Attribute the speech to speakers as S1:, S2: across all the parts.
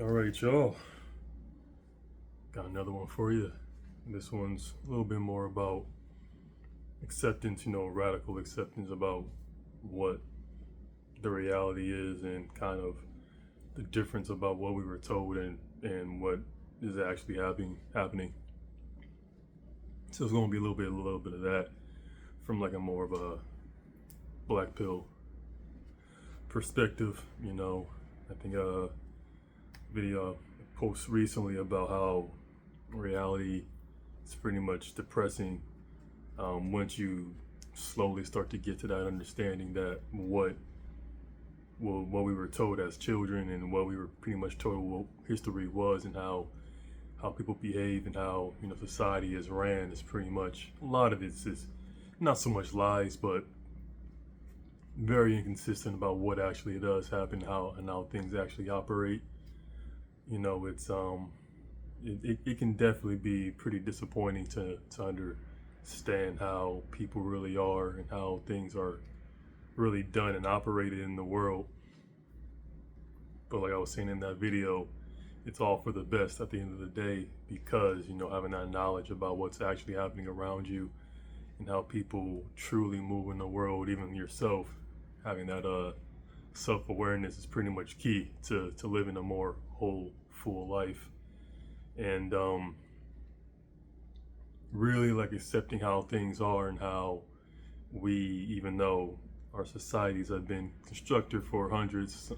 S1: All right, y'all. Got another one for you. This one's a little bit more about acceptance, radical acceptance about what the reality is and kind of the difference about what we were told and what is actually happening. So it's going to be a little bit of that from like a more of a black pill perspective. I think video post recently about how reality is pretty much depressing once you slowly start to get to that understanding that what we were told as children and what we were pretty much told what history was and how people behave and how society is ran is pretty much a lot of it's just not so much lies but very inconsistent about what actually does happen, how things actually operate. It's it can definitely be pretty disappointing to understand how people really are and how things are really done and operated in the world. But like I was saying in that video, it's all for the best at the end of the day because having that knowledge about what's actually happening around you and how people truly move in the world, even yourself, having that self-awareness is pretty much key to living a more whole, full life. And really like accepting how things are and how we, even though our societies have been constructed for hundreds,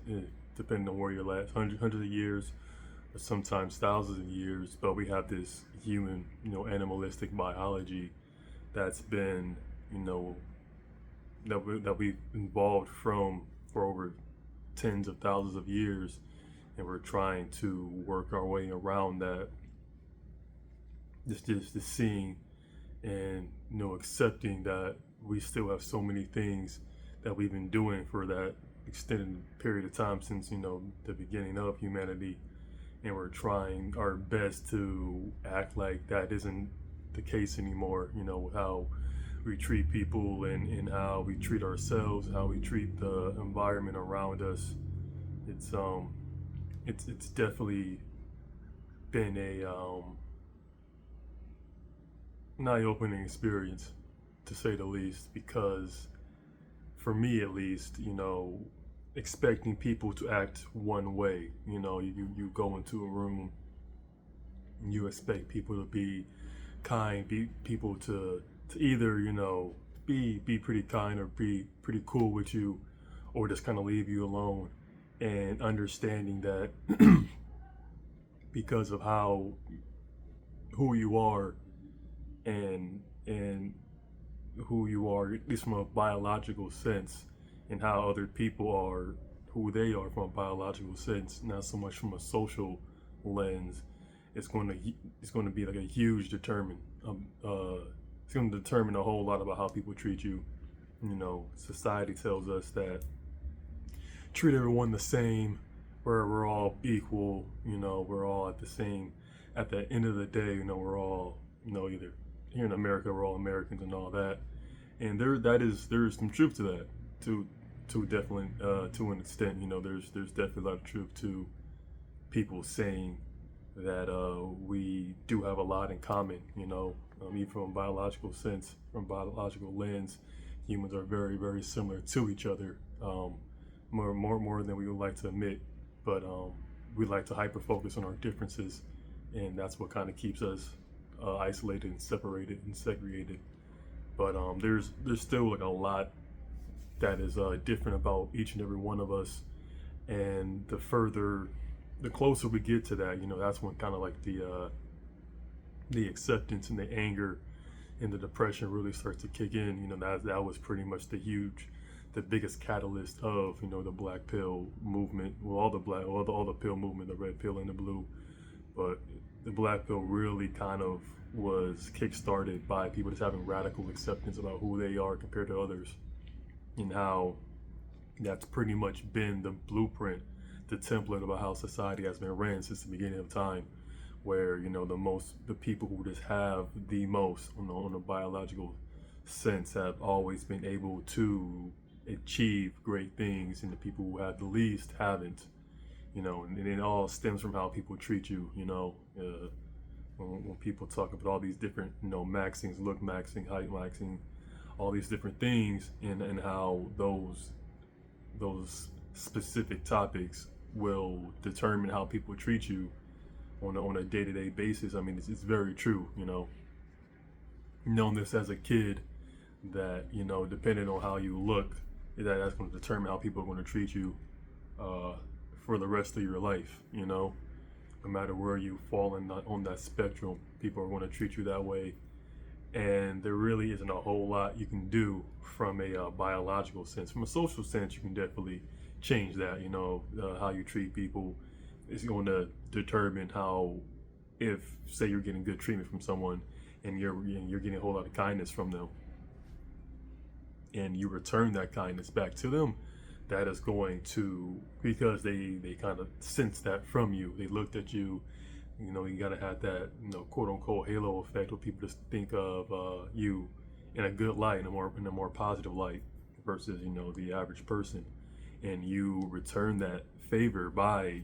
S1: depending on where you're at, hundreds of years, or sometimes thousands of years, but we have this human, animalistic biology that's been, that we've evolved from for over tens of thousands of years, and we're trying to work our way around that. Just seeing and accepting that we still have so many things that we've been doing for that extended period of time since the beginning of humanity, and we're trying our best to act like that isn't the case anymore. With how we treat people and how we treat ourselves, how we treat the environment around us. It's definitely been a an eye-opening experience, to say the least, because for me at least, expecting people to act one way, you go into a room and you expect people to be kind, be people to either, be pretty kind or be pretty cool with you or just kind of leave you alone, and understanding that because of who you are and who you are, at least from a biological sense, and how other people are who they are from a biological sense, not so much from a social lens. It's going to be like a huge determinant. It's going to determine a whole lot about how people treat you. Society tells us that treat everyone the same, where we're all equal. We're all at the same. At the end of the day, we're all either here in America, we're all Americans and all that. And there's some truth to that, to definitely to an extent. There's definitely a lot of truth to people saying that we do have a lot in common. Even from a biological sense, from a biological lens, humans are very very similar to each other, more than we would like to admit. But we like to hyper focus on our differences, and that's what kind of keeps us isolated and separated and segregated. But there's still like a lot that is different about each and every one of us, and the closer we get to that, that's when kind of like the acceptance and the anger and the depression really starts to kick in. That was pretty much the biggest catalyst of the black pill movement. Well, all the pill movement, the red pill and the blue, but the black pill really kind of was kick-started by people just having radical acceptance about who they are compared to others, and how that's pretty much been the blueprint, the template about how society has been ran since the beginning of time, where the people who just have the most on a biological sense have always been able to achieve great things, and the people who have the least haven't. and it all stems from how people treat you. When people talk about all these different, maxings, look maxing, height maxing, all these different things, and how those specific topics will determine how people treat you on a day-to-day basis. I mean, it's very true. Known this as a kid, that depending on how you look, that's going to determine how people are going to treat you for the rest of your life. No matter where you fall on that spectrum, people are going to treat you that way. And there really isn't a whole lot you can do from a biological sense. From a social sense, you can definitely change that. How you treat people is going to determine how, if say you're getting good treatment from someone and you're getting a whole lot of kindness from them, and you return that kindness back to them, that is going to, because they kind of sense that from you. They looked at you. You gotta have that, quote unquote halo effect, where people just think of you in a good light, in a more positive light, versus the average person, and you return that favor by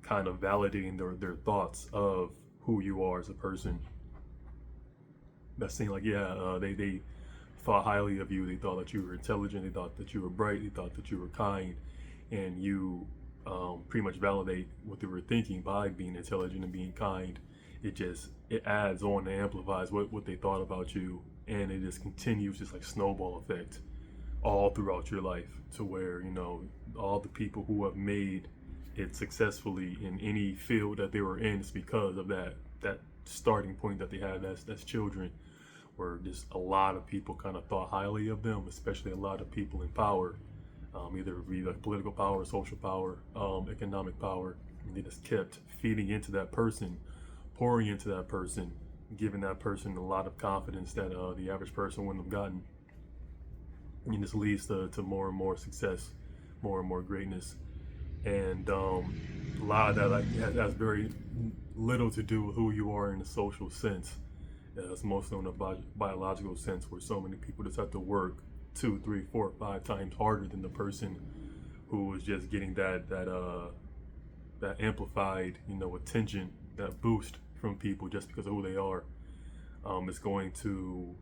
S1: kind of validating their thoughts of who you are as a person. That's saying like, they thought highly of you. They thought that you were intelligent. They thought that you were bright. They thought that you were kind, and you pretty much validate what they were thinking by being intelligent and being kind. It adds on and amplifies what they thought about you, and it just continues, just like snowball effect, all throughout your life, to where all the people who have made it successfully in any field that they were in is because of that starting point that they had as children, where just a lot of people kind of thought highly of them, especially a lot of people in power. Either be like political power, social power, economic power. And they just kept feeding into that person, pouring into that person, giving that person a lot of confidence that the average person wouldn't have gotten. And this leads to more and more success, more and more greatness. And a lot of that has very little to do with who you are in a social sense. It's mostly in a biological sense, where so many people just have to work 2, 3, 4, 5 times harder than the person who is just getting that amplified, attention, that boost from people just because of who they are. It's going to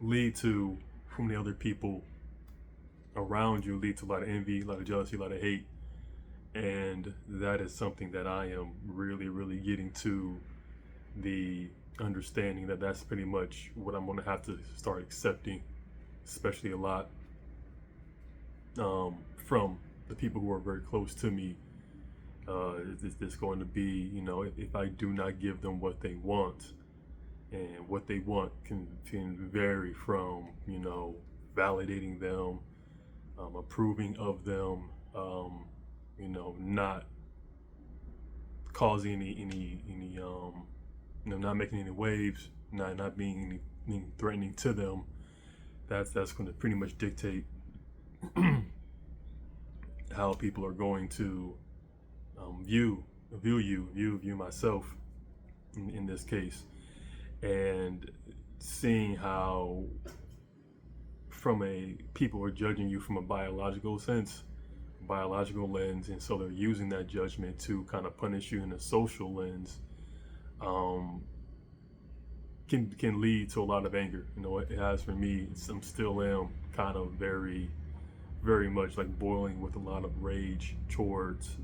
S1: lead to, from the other people around you, lead to a lot of envy, a lot of jealousy, a lot of hate. And that is something that I am really, really getting to the understanding that that's pretty much what I'm going to have to start accepting, especially a lot from the people who are very close to me. It's going to be, if I do not give them what they want, and what they want can vary from, validating them, approving of them, not causing any not making any waves, not being any threatening to them. That's going to pretty much dictate how people are going to view myself in this case. And seeing how people are judging you from a biological lens, and so they're using that judgment to kind of punish you in a social lens, can lead to a lot of anger. It has for me. I'm still am kind of very, very much like boiling with a lot of rage towards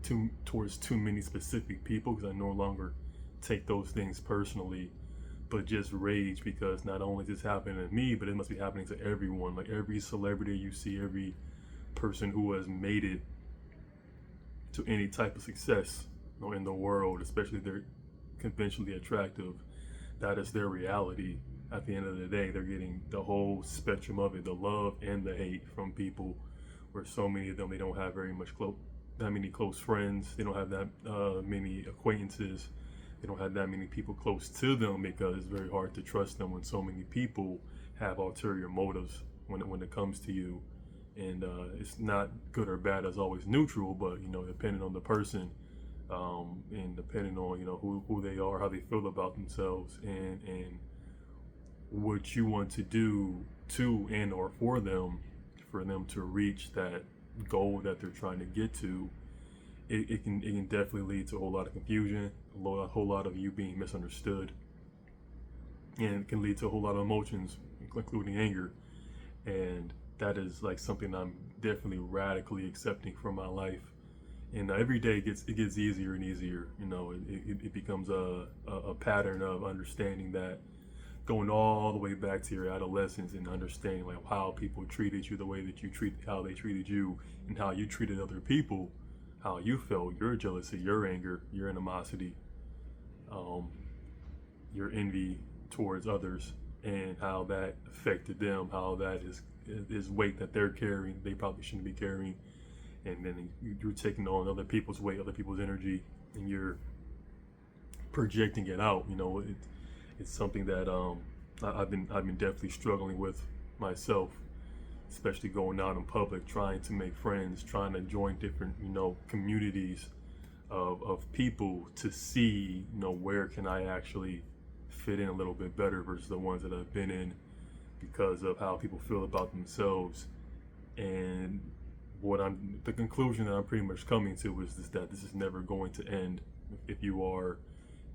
S1: too many specific people, because I no longer take those things personally, but just rage because not only is this happening to me, but it must be happening to everyone. Like every celebrity you see, every person who has made it to any type of success in the world, especially if they're conventionally attractive, that is their reality. At the end of the day, they're getting the whole spectrum of it, the love and the hate from people, where so many of them, they don't have that many close friends, they don't have that many acquaintances, they don't have that many people close to them, because it's very hard to trust them when so many people have ulterior motives when it comes to you. And it's not good or bad, it's always neutral, but depending on the person, and depending on who they are, how they feel about themselves, and what you want to do to and or for them for them to reach that goal that they're trying to get to, it can definitely lead to a whole lot of confusion, a whole lot of you being misunderstood, and it can lead to a whole lot of emotions, including anger. And that is like something I'm definitely radically accepting from my life. And every day it gets easier and easier. It becomes a pattern of understanding that, going all the way back to your adolescence and understanding like how people treated you, the way that how they treated you, and how you treated other people, how you felt, your jealousy, your anger, your animosity, your envy towards others, and how that affected them, how that is weight that they're carrying, they probably shouldn't be carrying. And then you're taking on other people's weight, other people's energy, and you're projecting it out. It's something that I've been definitely struggling with myself, especially going out in public, trying to make friends, trying to join different communities of people to see where can I actually fit in a little bit better versus the ones that I've been in, because of how people feel about themselves. And the conclusion that I'm pretty much coming to is that this is never going to end. If you are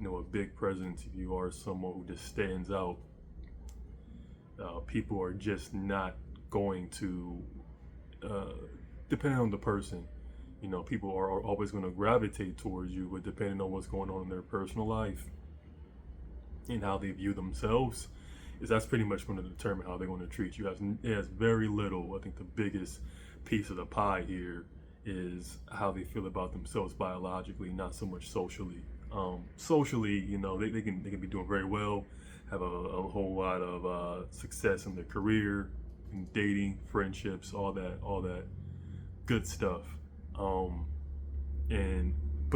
S1: a big presence, if you are someone who just stands out, people are just not going to, depending on the person, people are always going to gravitate towards you, but depending on what's going on in their personal life and how they view themselves, that's pretty much going to determine how they're going to treat you. It has very little. I think the biggest piece of the pie here is how they feel about themselves biologically, not so much socially. Socially, they can be doing very well, have a whole lot of success in their career, in dating, friendships, all that good stuff. But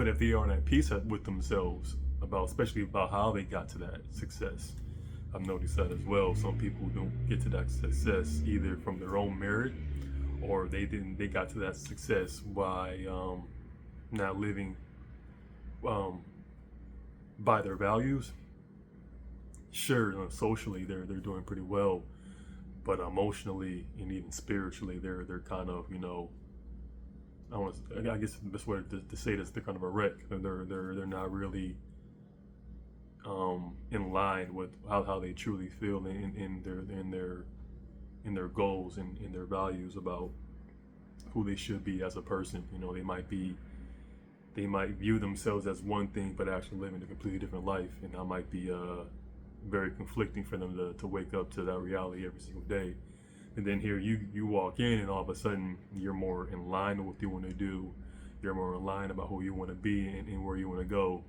S1: if they aren't at peace with themselves, especially about how they got to that success, I've noticed that as well. Some people don't get to that success either from their own merit, or they got to that success by not living by their values. Sure, socially they're doing pretty well, but emotionally and even spiritually they're kind of I guess the best way to say this, they're kind of a wreck. They're not really in line with how they truly feel in their goals and in their values about who they should be as a person. They might view themselves as one thing, but actually living a completely different life, and that might be very conflicting for them to wake up to that reality every single day. And then here you walk in, and all of a sudden you're more in line with what you want to do. You're more in line about who you want to be and where you want to go.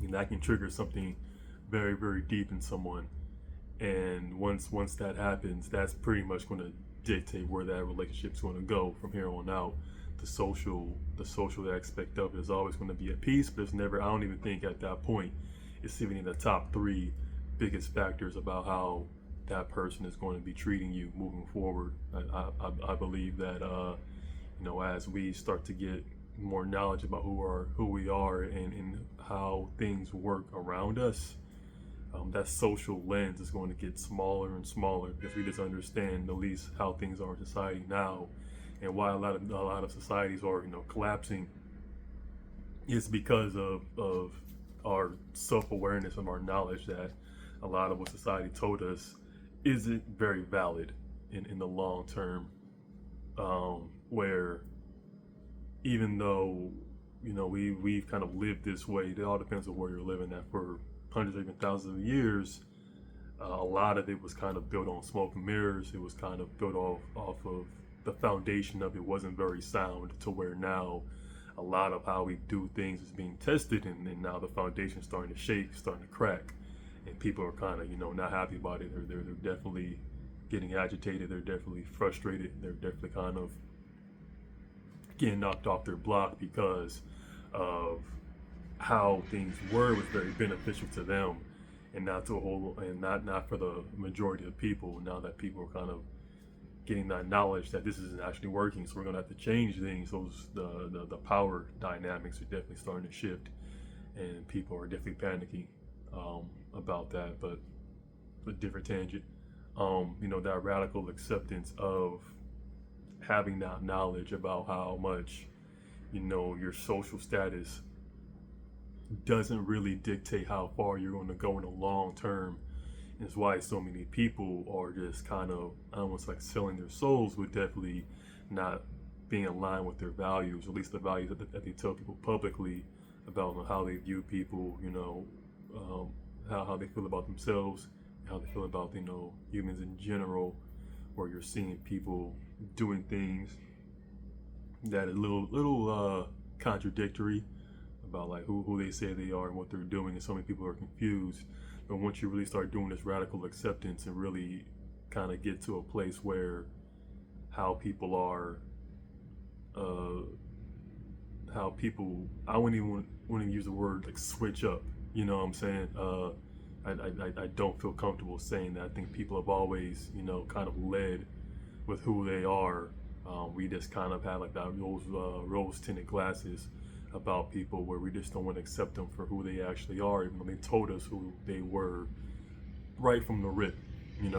S1: And that can trigger something very, very deep in someone. And once that happens, that's pretty much going to dictate where that relationship's going to go from here on out. The social aspect of it is always going to be at peace, but it's never. I don't even think at that point it's even in the top 3 biggest factors about how that person is going to be treating you moving forward. I believe that as we start to get more knowledge about who we are and how things work around us, that social lens is going to get smaller and smaller, because we just understand at least how things are in society now, and why a lot of societies are collapsing is because of our self-awareness and our knowledge that a lot of what society told us isn't very valid in the long term, where even though we've kind of lived this way, it all depends on where you're living at, for hundreds or even thousands of years. A lot of it was kind of built on smoke and mirrors. It was kind of built off of the foundation of it wasn't very sound, to where now a lot of how we do things is being tested, and now the foundation's starting to shake, starting to crack, and people are kind of not happy about it. They're definitely getting agitated. They're definitely frustrated. They're definitely kind of getting knocked off their block because of how things was very beneficial to them, and not for the majority of people. Now that people are kind of getting that knowledge that this isn't actually working, so we're gonna have to change things. The power dynamics are definitely starting to shift, and people are definitely panicking about that. But a different tangent. that radical acceptance of having that knowledge about how much, your social status doesn't really dictate how far you're going to go in the long term. Is why so many people are just kind of almost like selling their souls with definitely not being in line with their values, at least the values that they tell people publicly about how they view people, how they feel about themselves, how they feel about, humans in general, where you're seeing people doing things that are little contradictory about like who they say they are and what they're doing, and so many people are confused. But once you really start doing this radical acceptance and really kind of get to a place where how people are, how people, I wouldn't even use the word like switch up. You know what I'm saying? I don't feel comfortable saying that. I think people have always, kind of led with who they are. We just kind of have like that rose tinted glasses about people where we just don't want to accept them for who they actually are, even though they told us who they were right from the rip. We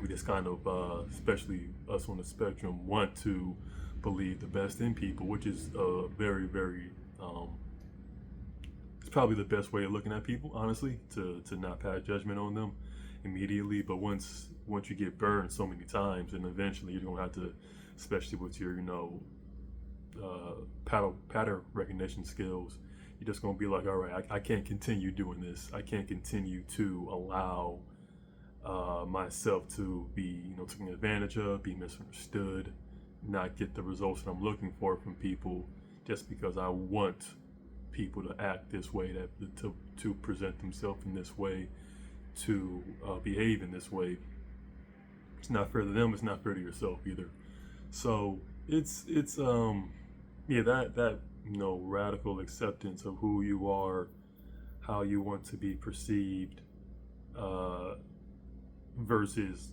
S1: just kind of, especially us on the spectrum, want to believe the best in people, which is very, very, it's probably the best way of looking at people, honestly, to not pass judgment on them immediately. But once you get burned so many times, and eventually you're gonna have to, especially with your, pattern recognition skills, you're just gonna be like, all right, I can't continue doing this. I can't continue to allow myself to be, taken advantage of, be misunderstood, not get the results that I'm looking for from people, just because I want people to act this way, to present themselves in this way, to behave in this way. It's not fair to them. It's not fair to yourself either. So it's that radical acceptance of who you are, how you want to be perceived, versus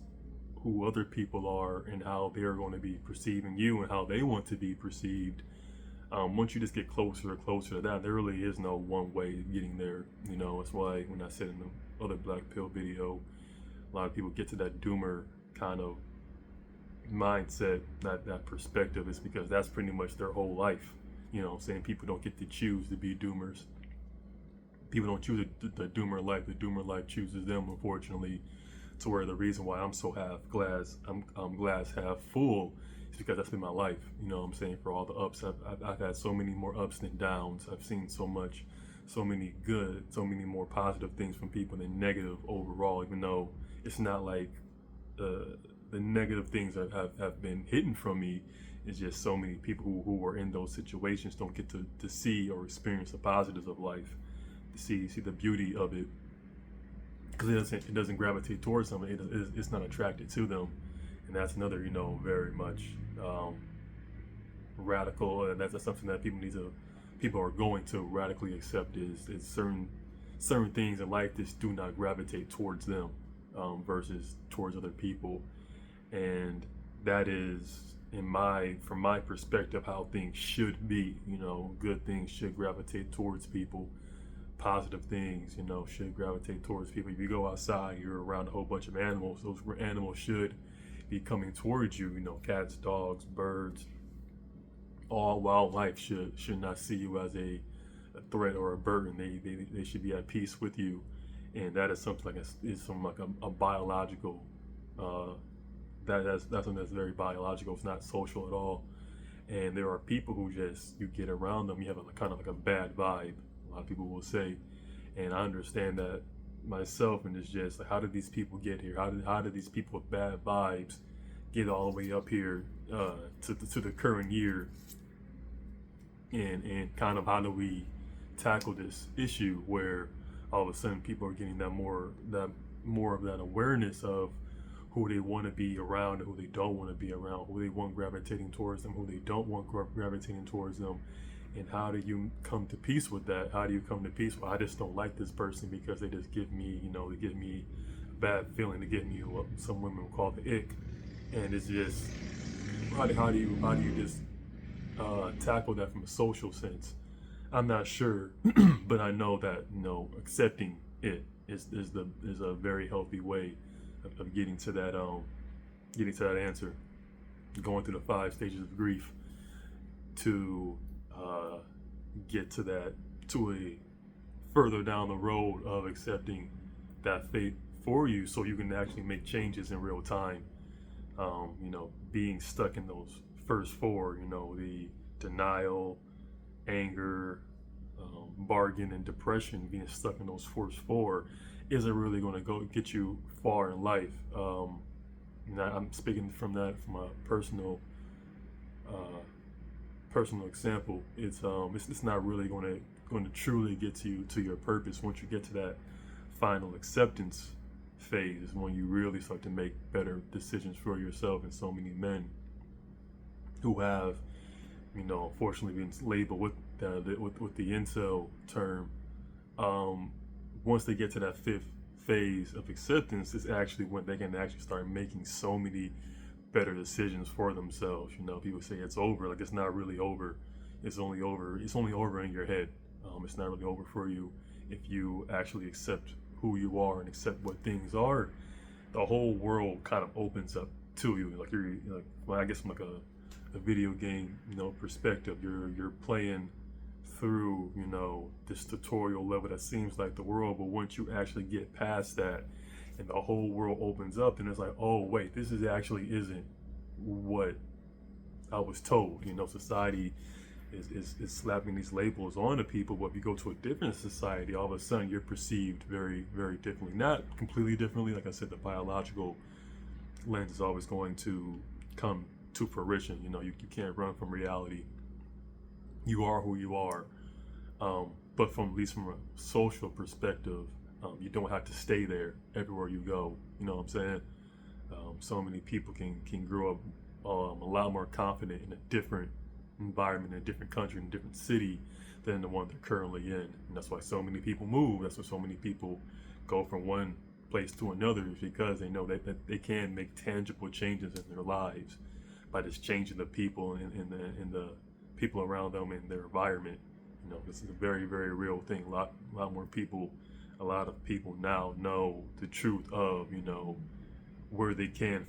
S1: who other people are and how they're going to be perceiving you and how they want to be perceived. Once you just get closer and closer to that, there really is no one way of getting there. That's why when I said in the other Blackpill video, a lot of people get to that doomer kind of mindset, that perspective, is because that's pretty much their whole life. Saying people don't get to choose to be doomers. People don't choose the doomer life. The doomer life chooses them, unfortunately. To where the reason why I'm so I'm glass half full is because that's been my life. I'm saying, for all the ups, I've had so many more ups than downs. I've seen so many good, so many more positive things from people than negative overall, even though it's not like the negative things that have been hidden from me. It's just so many people who are in those situations don't get to see or experience the positives of life, to see the beauty of it, because it doesn't gravitate towards them. It's not attracted to them, and that's another very much radical, and that's something that people are going to radically accept, is certain things in life just do not gravitate towards them, versus towards other people. And that is, from my perspective, how things should be. Good things should gravitate towards people. Positive things, should gravitate towards people. If you go outside, you're around a whole bunch of animals. Those animals should be coming towards you. Cats, dogs, birds. All wildlife should not see you as a threat or a burden. They should be at peace with you, and that is something like a biological. That's something that's very biological. It's not social at all. And there are people who you get around them, you have kind of like a bad vibe, a lot of people will say. And I understand that myself, and it's just like, how did these people get here? How did these people with bad vibes get all the way up here to the current year? And kind of, how do we tackle this issue where all of a sudden people are getting more of that awareness of who they want to be around and who they don't want to be around, who they want gravitating towards them, who they don't want gravitating towards them. And how do you come to peace with that? How do you come to peace? Well, I just don't like this person because they just give me, they give me a bad feeling. They give me what some women will call the ick. And it's just, how do you just tackle that from a social sense? I'm not sure, but I know that accepting it is a very healthy way of getting to that answer, going through the 5 stages of grief to get to that, to a further down the road of accepting that fate for you, so you can actually make changes in real time. Being stuck in those first four, the denial, anger, bargain, and depression, being stuck in those first four isn't really going to go get you far in life. I'm speaking from a uh, personal example. It's not really going to truly get you to your purpose. Once you get to that final acceptance phase, when you really start to make better decisions for yourself. And so many men who have, unfortunately been labeled with the incel term, once they get to that fifth phase of acceptance, is actually when they can actually start making so many better decisions for themselves. People say it's over. Like, it's not really over. It's only over. It's only over in your head. It's not really over for you if you actually accept who you are and accept what things are. The whole world kind of opens up to you. Like, you're like, well, I guess from like a video game, perspective. You're playing through, this tutorial level that seems like the world, but once you actually get past that and the whole world opens up, and it's like, oh wait, this actually isn't what I was told. Society is slapping these labels onto people, but if you go to a different society, all of a sudden you're perceived very, very differently. Not completely differently. Like I said, the biological lens is always going to come to fruition. You can't run from reality. You are who you are. But at least from a social perspective, you don't have to stay there everywhere you go. You know what I'm saying? So many people can grow up a lot more confident in a different environment, in a different country, in a different city than the one they're currently in. And that's why so many people move. That's why so many people go from one place to another, is because they know that they can make tangible changes in their lives by just changing the people in the people around them and their environment. This is a very, very real thing. A lot of people now know the truth of, where they can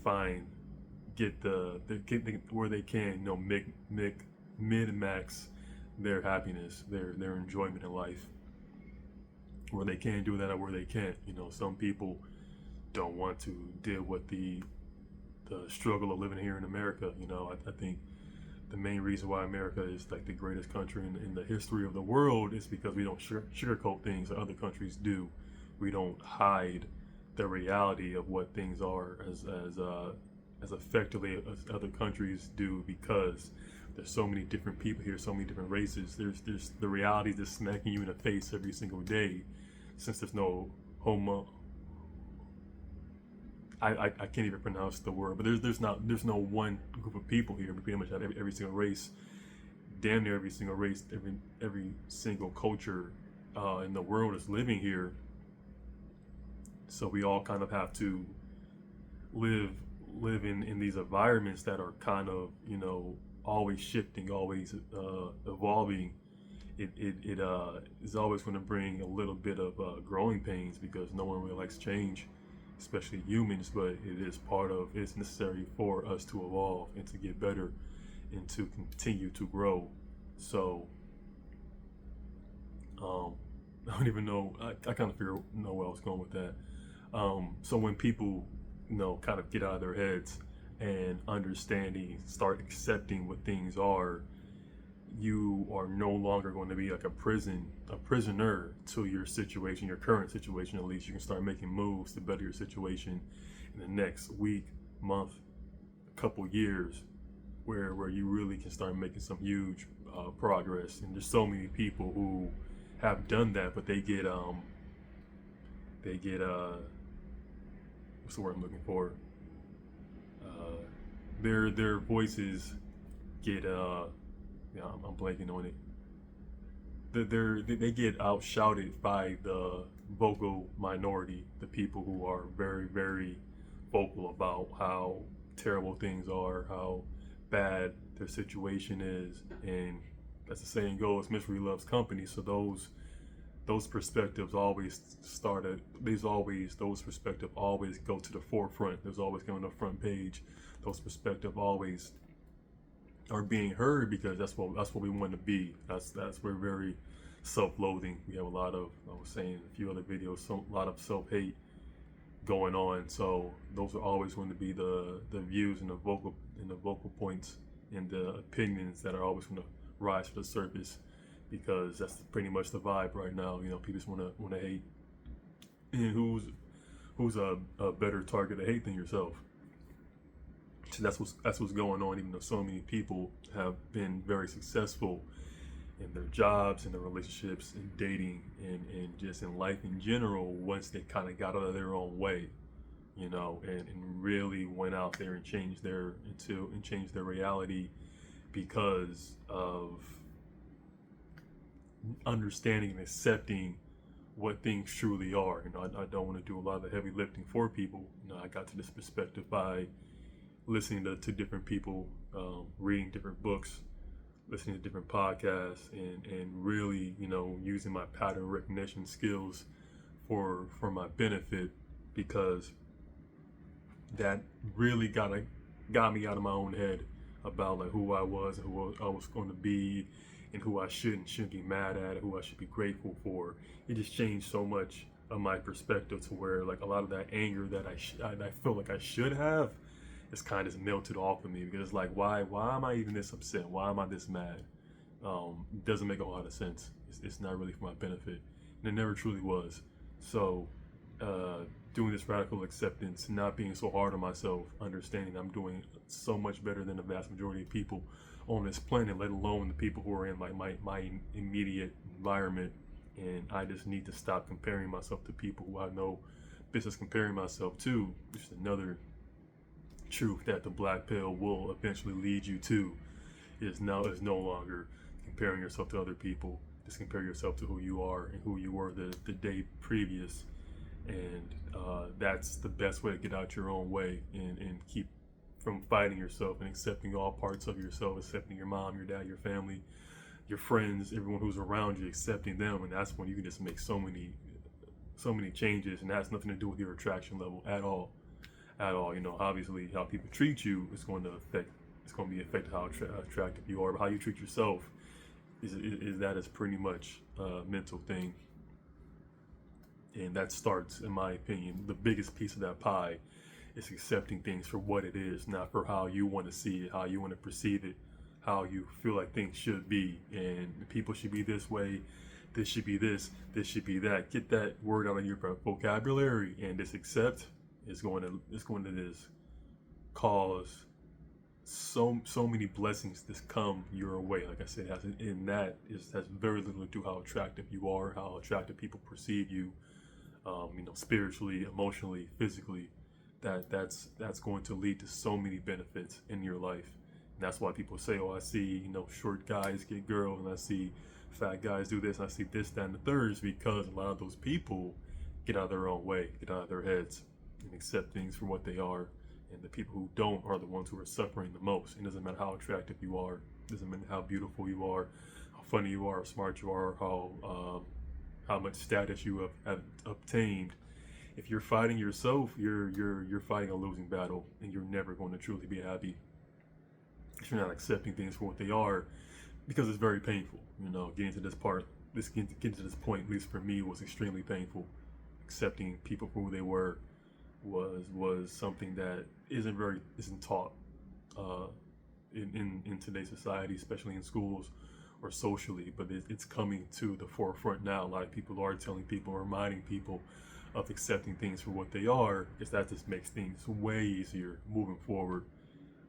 S1: where they can, min-max their happiness, their enjoyment in life, where they can do that or where they can't. Some people don't want to deal with the struggle of living here in America. I think the main reason why America is like the greatest country in the history of the world is because we don't sugarcoat things that other countries do. We don't hide the reality of what things are as effectively as other countries do, because there's so many different people here, so many different races. There's the reality that's smacking you in the face every single day, since there's no I can't even pronounce the word, but there's no one group of people here. We pretty much have every single race, damn near every single race, every single culture in the world is living here. So we all kind of have to live in these environments that are kind of, always shifting, always evolving. It is always going to bring a little bit of growing pains, because no one really likes change, especially humans, but it's necessary for us to evolve and to get better and to continue to grow. So I don't even know, I kind of know where I was going with that. So when people, kind of get out of their heads and start accepting what things are, you are no longer going to be like a prisoner to your situation, your current situation. At least you can start making moves to better your situation in the next week, month, couple years, where you really can start making some huge progress. And there's so many people who have done that, but they get what's the word I'm looking for? Their voices get I'm blanking on it. They get outshouted by the vocal minority, the people who are very, very vocal about how terrible things are, how bad their situation is, and as the saying goes, misery loves company. So those those perspectives always started. Those perspectives always go to the forefront. There's always going on the front page. Those perspectives always are being heard because that's what we want to be. We're very self-loathing. We have a lot of, I was saying in a few other videos, a lot of self-hate going on. So those are always going to be the views and the vocal points and the opinions that are always going to rise to the surface, because that's pretty much the vibe right now. People just want to hate, and who's a better target to hate than yourself? So that's what's going on. Even though so many people have been very successful in their jobs, in their relationships, in dating, and just in life in general, once they kind of got out of their own way, and really went out there and changed their reality because of understanding and accepting what things truly are. I don't want to do a lot of the heavy lifting for people. I got to this perspective by listening to different people, reading different books, listening to different podcasts, and really, using my pattern recognition skills for my benefit, because that really got me out of my own head about like who I was and who I was going to be, and who I shouldn't be mad at, who I should be grateful for. It just changed so much of my perspective to where like a lot of that anger that I feel like I should have, it's kind of melted off of me, because it's like, why am I even this upset? Why am I this mad? It doesn't make a lot of sense. It's not really for my benefit, and it never truly was. So doing this radical acceptance, not being so hard on myself, understanding I'm doing so much better than the vast majority of people on this planet, let alone the people who are in like my immediate environment. And I just need to stop comparing myself to people who I know business comparing myself to, which is another truth that the black pill will eventually lead you to, is no longer comparing yourself to other people. Just compare yourself to who you are and who you were the day previous. And that's the best way to get out your own way and keep from fighting yourself, and accepting all parts of yourself, accepting your mom, your dad, your family, your friends, everyone who's around you, accepting them. And that's when you can just make so many changes, and that has nothing to do with your attraction level at all. Obviously how people treat you is going to be affected how attractive you are, but how you treat yourself is pretty much a mental thing. And that starts, in my opinion, the biggest piece of that pie is accepting things for what it is, not for how you want to see it, how you want to perceive it, how you feel like things should be. And people should be this way, this should be this should be that. Get that word out of your vocabulary, and this accept is going to just cause so many blessings to come your way. Like I said, has very little to do how attractive you are, how attractive people perceive you, spiritually, emotionally, physically. That's going to lead to so many benefits in your life. And that's why people say, oh, I see, short guys get girls, and I see fat guys do this, and I see this, that, and the third, is because a lot of those people get out of their own way, get out of their heads, and accept things for what they are. And the people who don't are the ones who are suffering the most. It doesn't matter how attractive you are, it doesn't matter how beautiful you are, how funny you are, how smart you are, how much status you have obtained. If you're fighting yourself, you're fighting a losing battle, and you're never going to truly be happy if you're not accepting things for what they are, because it's very painful. Getting to this point, at least for me, was extremely painful. Accepting people for who they were was something that isn't taught in today's society, especially in schools or socially, but it's coming to the forefront now. A lot of people are telling people, reminding people of accepting things for what they are, because that just makes things way easier moving forward,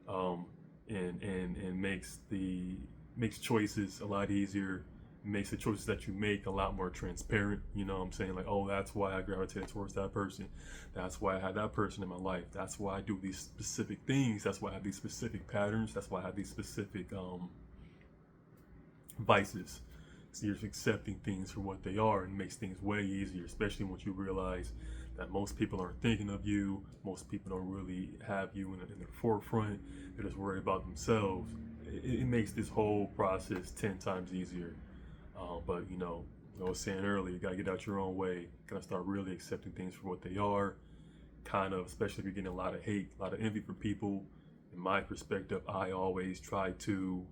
S1: and makes choices a lot easier, makes the choices that you make a lot more transparent. What I'm saying? Like, oh, that's why I gravitated towards that person. That's why I had that person in my life. That's why I do these specific things. That's why I have these specific patterns. That's why I have these specific vices. So you're accepting things for what they are, and makes things way easier, especially once you realize that most people aren't thinking of you. Most people don't really have you in the forefront. They're just worried about themselves. It makes this whole process 10 times easier. But I was saying earlier, you gotta get out your own way. Gotta start really accepting things for what they are. Kind of, especially if you're getting a lot of hate, a lot of envy from people. In my perspective, I always try to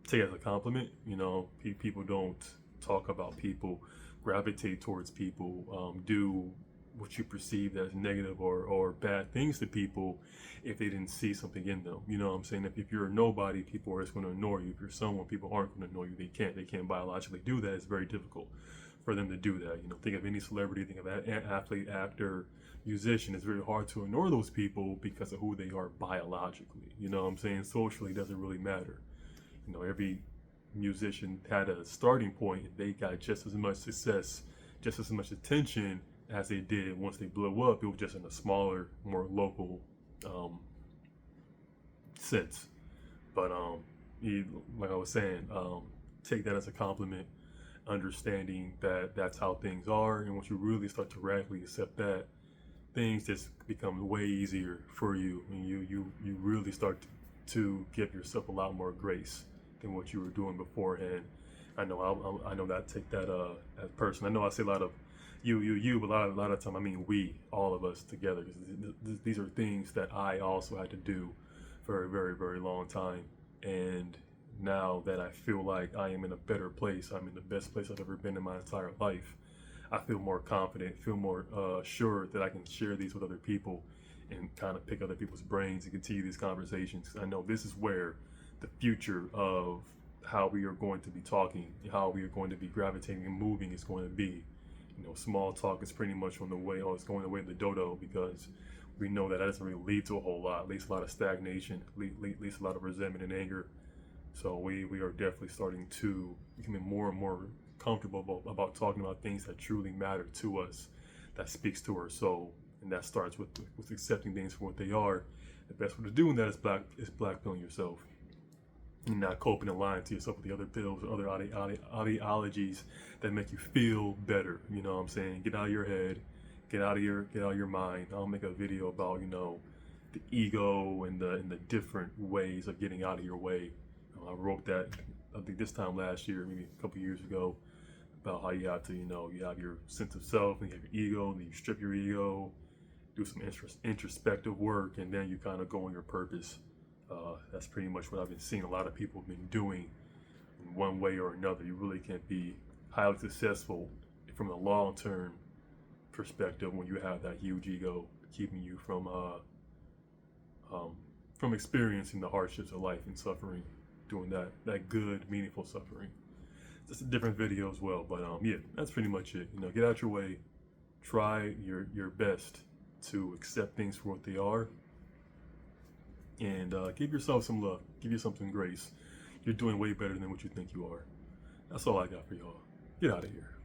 S1: take it as a compliment. You know, people don't talk about people, gravitate towards people, do what you perceive as negative or bad things to people if they didn't see something in them. You know what I'm saying? If you're a nobody, people are just going to ignore you. If you're someone, people aren't going to ignore you. They can't biologically do that. It's very difficult for them to do that. You know, think of any celebrity, think of an athlete, actor, musician. It's very hard to ignore those people because of who they are biologically. You know what I'm saying? Socially, it doesn't really matter. You know, every musician had a starting point. They got just as much success, just as much attention as they did once they blew up. It was just in a smaller, more local sense. But like I was saying, take that as a compliment, understanding that that's how things are. And once you really start to radically accept that, things just become way easier for you, and you really start to give yourself a lot more grace than what you were doing beforehand. I know I know that take that as person. I know I say a lot of you, but a lot of time I mean we, all of us together. These are things that I also had to do for a very, very long time. And now that I feel like I am in a better place, I'm in the best place I've ever been in my entire life, I feel more confident, feel more sure that I can share these with other people and kind of pick other people's brains and continue these conversations. I know this is where the future of how we are going to be talking, how we are going to be gravitating and moving is going to be. You know, small talk is pretty much on the way, or it's going the way of the dodo, because we know that doesn't really lead to a whole lot. At least a lot of stagnation, at least a lot of resentment and anger. So we are definitely starting to become more and more comfortable about talking about things that truly matter to us, that speaks to our soul, and that starts with accepting things for what they are. The best way to doing that is blackpilling yourself. You're not coping and lying to yourself with the other pills or other ideologies that make you feel better. You know what I'm saying? Get out of your head, get out of your mind. I'll make a video about, you know, the ego and the different ways of getting out of your way. I wrote that, I think this time last year, maybe a couple years ago, about how you have to, you know, you have your sense of self and you have your ego, and then you strip your ego, do some introspective work, and then you kind of go on your purpose. That's pretty much what I've been seeing a lot of people have been doing in one way or another. You really can't be highly successful from a long-term perspective when you have that huge ego keeping you from experiencing the hardships of life and suffering, doing that good, meaningful suffering. Just a different video as well, but yeah, that's pretty much it. You know, get out your way, try your best to accept things for what they are, and give yourself some love, give yourself some grace. You're doing way better than what you think you are. That's all I got for y'all. Get out of here.